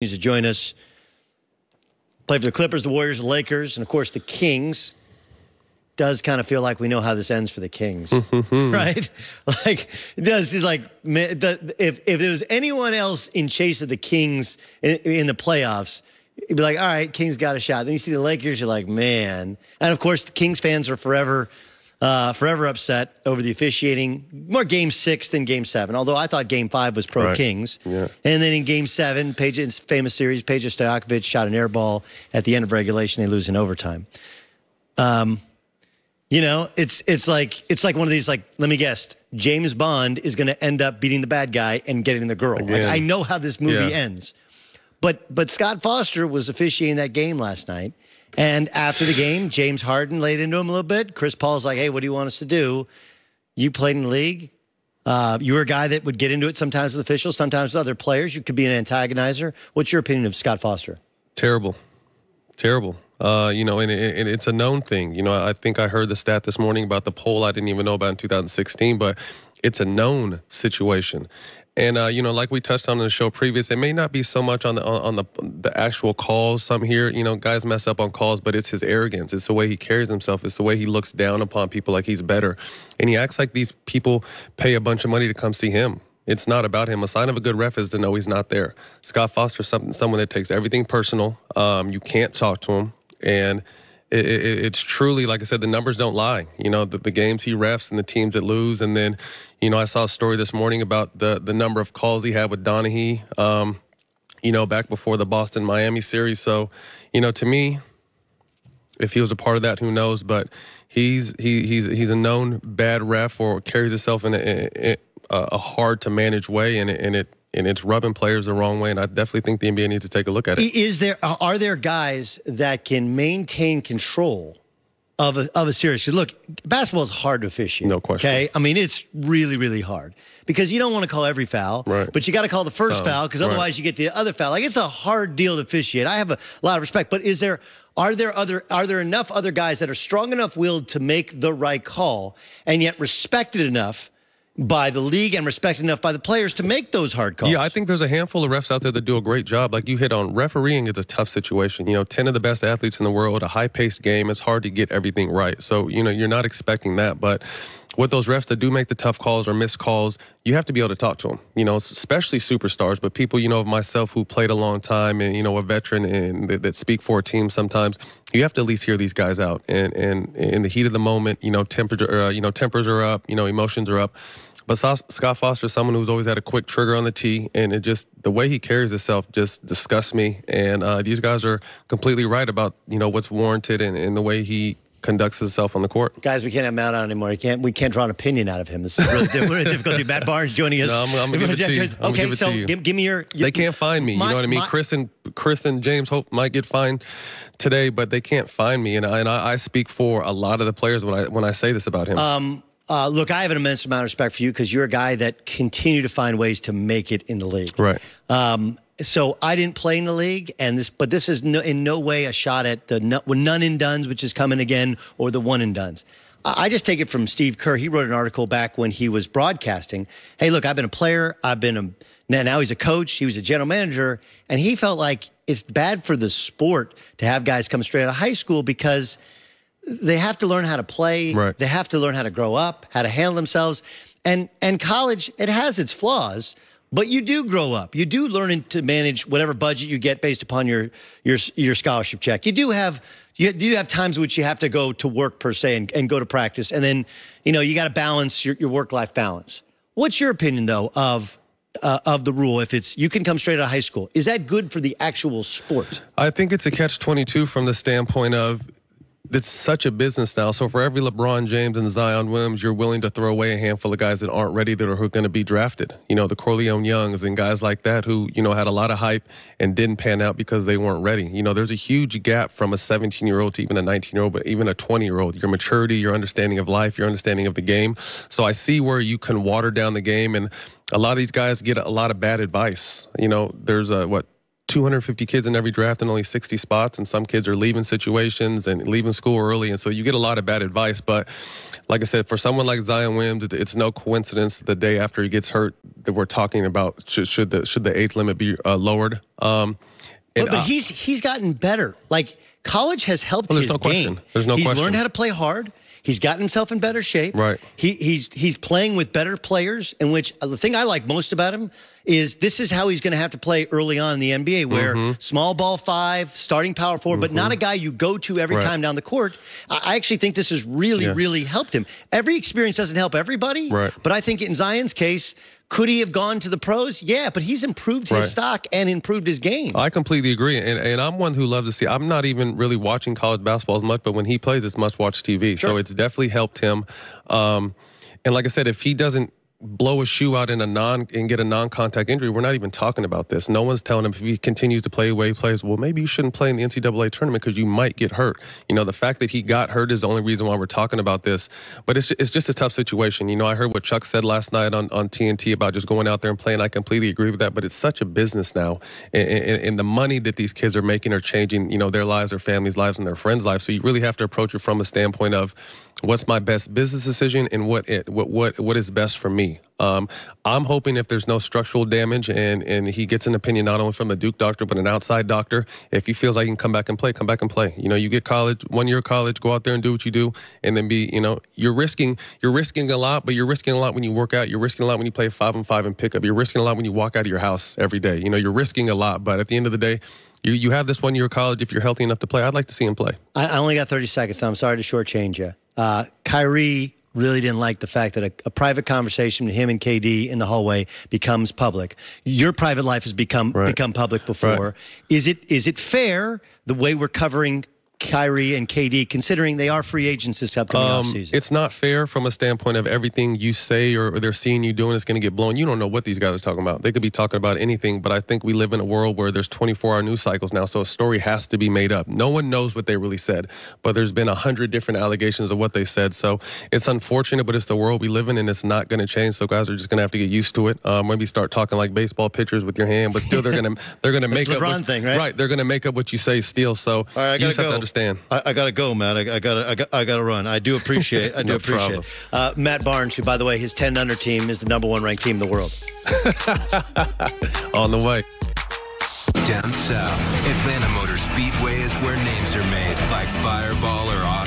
To join us. Played for the Clippers, the Warriors, the Lakers, and of course the Kings. Does kind of feel like we know how this ends for the Kings, right? Like it does. Just like if there was anyone else in chase of the Kings in the playoffs, you'd be like, all right, Kings got a shot. Then you see the Lakers, you're like, man. And of course, the Kings fans are forever upset over the officiating. More Game 6 than Game 7. Although I thought Game 5 was pro Kings. Yeah. And then in Game 7, Page's famous series, Peja Stojakovic shot an air ball at the end of regulation. They lose in overtime. You know, it's like one of these, like, let me guess, James Bond is going to end up beating the bad guy and getting the girl. Like, I know how this movie ends. But Scott Foster was officiating that game last night. And after the game, James Harden laid into him a little bit. Chris Paul's like, hey, what do you want us to do? You played in the league. You were a guy that would get into it sometimes with officials, sometimes with other players. You could be an antagonizer. What's your opinion of Scott Foster? Terrible. You know, and it's a known thing. You know, I think I heard the stat this morning about the poll I didn't even know about in 2016, but it's a known situation. And, you know, like we touched on in the show previous, it may not be so much on the actual calls. Some here, you know, guys mess up on calls, but it's his arrogance. It's the way he carries himself. It's the way he looks down upon people like he's better. And he acts like these people pay a bunch of money to come see him. It's not about him. A sign of a good ref is to know he's not there. Scott Foster's someone that takes everything personal. You can't talk to him. And it's truly, like I said, the numbers don't lie. You know, the games he refs and the teams that lose. And then, you know, I saw a story this morning about the number of calls he had with Donaghy, you know, back before the Boston-Miami series. So, you know, to me, if he was a part of that, who knows? But he's a known bad ref, or carries himself in a hard to manage way, and it's rubbing players the wrong way, and I definitely think the NBA needs to take a look at it. Are there guys that can maintain control of a series? Look, basketball is hard to officiate. No question. Okay, I mean, it's really, really hard because you don't want to call every foul, but you got to call the first foul because otherwise you get the other foul. Like, it's a hard deal to officiate. I have a lot of respect, but are there enough other guys that are strong enough willed to make the right call and yet respected enough by the league and respected enough by the players to make those hard calls? Yeah, I think there's a handful of refs out there that do a great job. Like you hit on, refereeing is a tough situation. You know, 10 of the best athletes in the world, a high-paced game. It's hard to get everything right. So, you know, you're not expecting that. But with those refs that do make the tough calls or missed calls, you have to be able to talk to them, you know, especially superstars. But people, you know, of myself who played a long time and, you know, a veteran and that speak for a team sometimes, you have to at least hear these guys out. And in the heat of the moment, you know, tempers are up, you know, emotions are up. But Scott Foster is someone who's always had a quick trigger on the tee, and the way he carries himself just disgusts me. And these guys are completely right about, you know, what's warranted and the way he conducts himself on the court. Guys, we can't have Matt on anymore. We can't draw an opinion out of him. This is really difficult. Matt Barnes joining us. No, I'm going to give it to you. Okay, so give me your... They can't find me. You know what I mean? Chris and James Hope might get fined today, but they can't find me. And I speak for a lot of the players when I say this about him. Look, I have an immense amount of respect for you because you're a guy that continue to find ways to make it in the league. Right. So I didn't play in the league, but this is in no way a shot at the none and dones, which is coming again, or the one and dones. I just take it from Steve Kerr. He wrote an article back when he was broadcasting. Hey, look, I've been a player. Now he's a coach. He was a general manager, and he felt like it's bad for the sport to have guys come straight out of high school because they have to learn how to play. Right. They have to learn how to grow up, how to handle themselves. And college, it has its flaws, but you do grow up. You do learn to manage whatever budget you get based upon your scholarship check. You do have times in which you have to go to work per se and go to practice. And then, you know, you got to balance your work-life balance. What's your opinion, though, of the rule? If you can come straight out of high school, is that good for the actual sport? I think it's a catch-22 from the standpoint of, it's such a business now. So for every LeBron James and Zion Williams, you're willing to throw away a handful of guys that aren't ready, that are going to be drafted. You know, the Corleone Youngs and guys like that who, you know, had a lot of hype and didn't pan out because they weren't ready. You know, there's a huge gap from a 17-year-old to even a 19-year-old, but even a 20-year-old. Your maturity, your understanding of life, your understanding of the game. So I see where you can water down the game, and a lot of these guys get a lot of bad advice. You know, there's 250 kids in every draft and only 60 spots, and some kids are leaving situations and leaving school early, and so you get a lot of bad advice. But like I said, for someone like Zion Williams, it's no coincidence the day after he gets hurt that we're talking about should the age limit be lowered. But he's gotten better. Like, college has helped his game. There's no question. He's learned how to play hard. He's gotten himself in better shape. Right. He's playing with better players, in which the thing I like most about him is this is how he's going to have to play early on in the NBA, where small ball 5, starting power forward, but not a guy you go to every time down the court. I actually think this has really helped him. Every experience doesn't help everybody, but I think in Zion's case, could he have gone to the pros? Yeah, but he's improved his stock and improved his game. I completely agree. And I'm one who loves to see. I'm not even really watching college basketball as much, but when he plays, it's must-watch TV. Sure. So it's definitely helped him. And like I said, if he doesn't blow a shoe out in and get a non-contact injury, we're not even talking about this. No one's telling him if he continues to play the way he plays, well, maybe you shouldn't play in the NCAA tournament because you might get hurt. You know, the fact that he got hurt is the only reason why we're talking about this. But it's just a tough situation. You know, I heard what Chuck said last night on TNT about just going out there and playing. I completely agree with that, but it's such a business now. And the money that these kids are making are changing, you know, their lives, their families' lives, and their friends' lives. So you really have to approach it from a standpoint of what's my best business decision and what is best for me. I'm hoping if there's no structural damage and he gets an opinion not only from a Duke doctor but an outside doctor, if he feels like he can come back and play, come back and play. You know, you get college, 1 year of college, go out there and do what you do, and then you're risking a lot, but you're risking a lot when you work out. You're risking a lot when you play 5-on-5 and pickup. You're risking a lot when you walk out of your house every day. You know, you're risking a lot, but at the end of the day, you have this 1 year of college. If you're healthy enough to play, I'd like to see him play. I only got 30 seconds, so I'm sorry to shortchange you. Kyrie really didn't like the fact that a private conversation with him and KD in the hallway becomes public. Your private life has become public before. Right. Is it fair the way we're covering Kyrie and KD, considering they are free agents this upcoming offseason? It's not fair from a standpoint of everything you say or they're seeing you doing is going to get blown. You don't know what these guys are talking about. They could be talking about anything, but I think we live in a world where there's 24-hour news cycles now, so a story has to be made up. No one knows what they really said, but there's been 100 different allegations of what they said. So it's unfortunate, but it's the world we live in, and it's not going to change. So guys are just going to have to get used to it. Maybe start talking like baseball pitchers with your hand, but still they're going to make up LeBron thing, right? Right, they're going to make up what you say still. So you just have to understand. I gotta go, Matt. I gotta run. I do appreciate. It. Matt Barnes, who, by the way, his 10-under team is the #1 ranked team in the world. On the way. Down south, Atlanta Motor Speedway is where names are made, like Fireball or Austin.